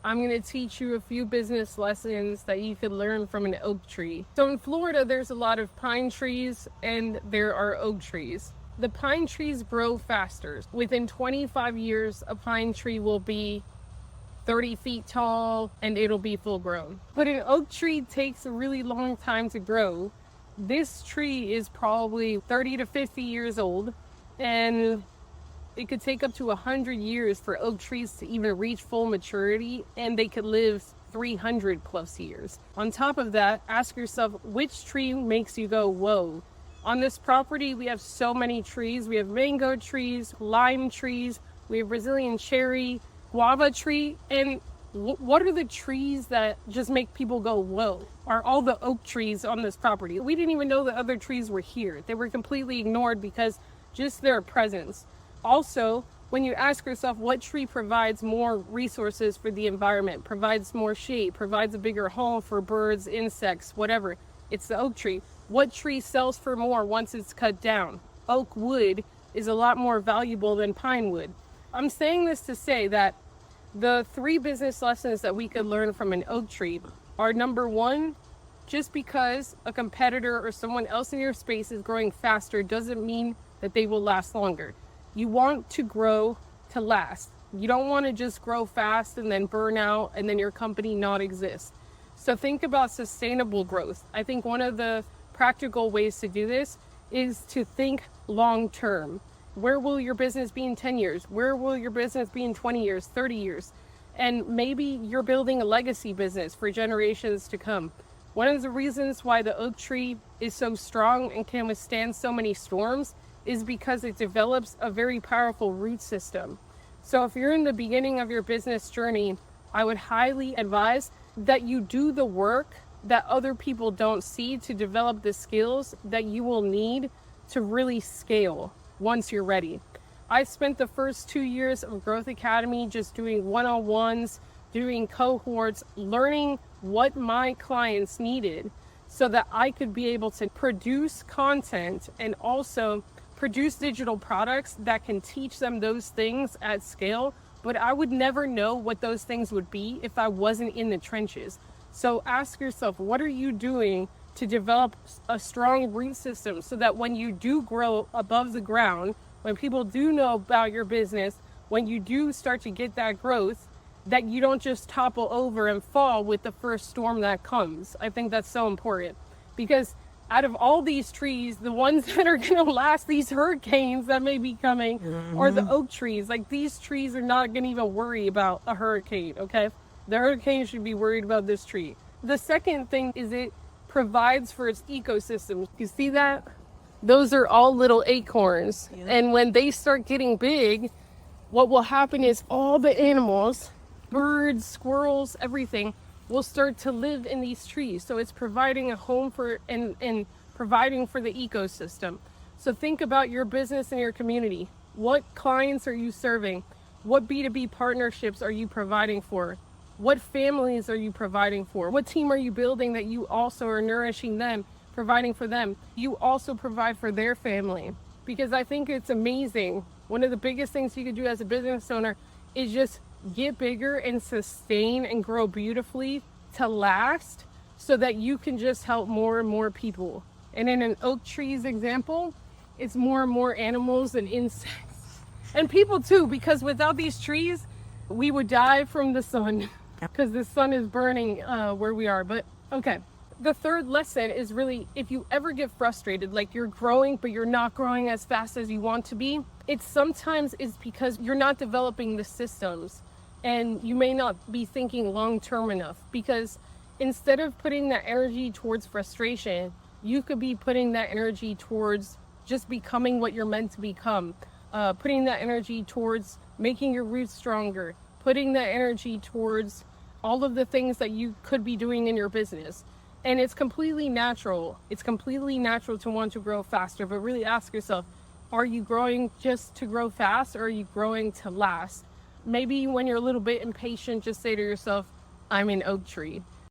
I'm going to teach you a few business lessons that you could learn from an oak tree. So in Florida, there's a lot of pine trees and there are oak trees. The pine trees grow faster. Within 25 years, a pine tree will be 30 feet tall and it'll be full grown. But an oak tree takes a really long time to grow. This tree is probably 30 to 50 years old, and it could take up to 100 years for oak trees to even reach full maturity, and they could live 300 plus years. On top of that, ask yourself, which tree makes you go, whoa? On this property, we have so many trees. We have mango trees, lime trees, we have Brazilian cherry, guava tree, and what are the trees that just make people go, whoa? Are all the oak trees on this property. We didn't even know the other trees were here. They were completely ignored because just their presence. Also, when you ask yourself what tree provides more resources for the environment, provides more shade, provides a bigger home for birds, insects, whatever, it's the oak tree. What tree sells for more once it's cut down? Oak wood is a lot more valuable than pine wood. I'm saying this to say that the 3 business lessons that we could learn from an oak tree are: number 1, just because a competitor or someone else in your space is growing faster doesn't mean that they will last longer. You want to grow to last. You don't want to just grow fast and then burn out and then your company not exist. So think about sustainable growth. I think one of the practical ways to do this is to think long term. Where will your business be in 10 years? Where will your business be in 20 years, 30 years? And maybe you're building a legacy business for generations to come. One of the reasons why the oak tree is so strong and can withstand so many storms is because it develops a very powerful root system. So if you're in the beginning of your business journey, I would highly advise that you do the work that other people don't see to develop the skills that you will need to really scale once you're ready. I spent the first 2 years of Growth Academy just doing one-on-ones, doing cohorts, learning what my clients needed so that I could be able to produce content and also produce digital products that can teach them those things at scale. But I would never know what those things would be if I wasn't in the trenches. So ask yourself, what are you doing to develop a strong root system so that when you do grow above the ground, when people do know about your business, when you do start to get that growth, that you don't just topple over and fall with the first storm that comes. I think that's so important, because out of all these trees, the ones that are going to last these hurricanes that may be coming are the oak trees. Like, these trees are not going to even worry about a hurricane, okay? The hurricane should be worried about this tree. The second thing is it provides for its ecosystem. You see that? Those are all little acorns. Yeah. And when they start getting big, what will happen is all the animals, birds, squirrels, everything, will start to live in these trees. So it's providing a home for and providing for the ecosystem. So think about your business and your community. What clients are you serving? What B2B partnerships are you providing for? What families are you providing for? What team are you building that you also are nourishing them, providing for them? You also provide for their family. Because I think it's amazing. One of the biggest things you could do as a business owner is just get bigger and sustain and grow beautifully to last, so that you can just help more and more people. And in an oak tree's example, it's more and more animals and insects and people too, because without these trees, we would die from the sun because the sun is burning where we are. But okay. The third lesson is really, if you ever get frustrated, like you're growing, but you're not growing as fast as you want to be, it sometimes is because you're not developing the systems and you may not be thinking long-term enough. Because instead of putting that energy towards frustration, you could be putting that energy towards just becoming what you're meant to become. Putting that energy towards making your roots stronger, putting that energy towards all of the things that you could be doing in your business. And it's completely natural. It's completely natural to want to grow faster, but really ask yourself, are you growing just to grow fast, or are you growing to last? Maybe when you're a little bit impatient, just say to yourself, I'm an oak tree.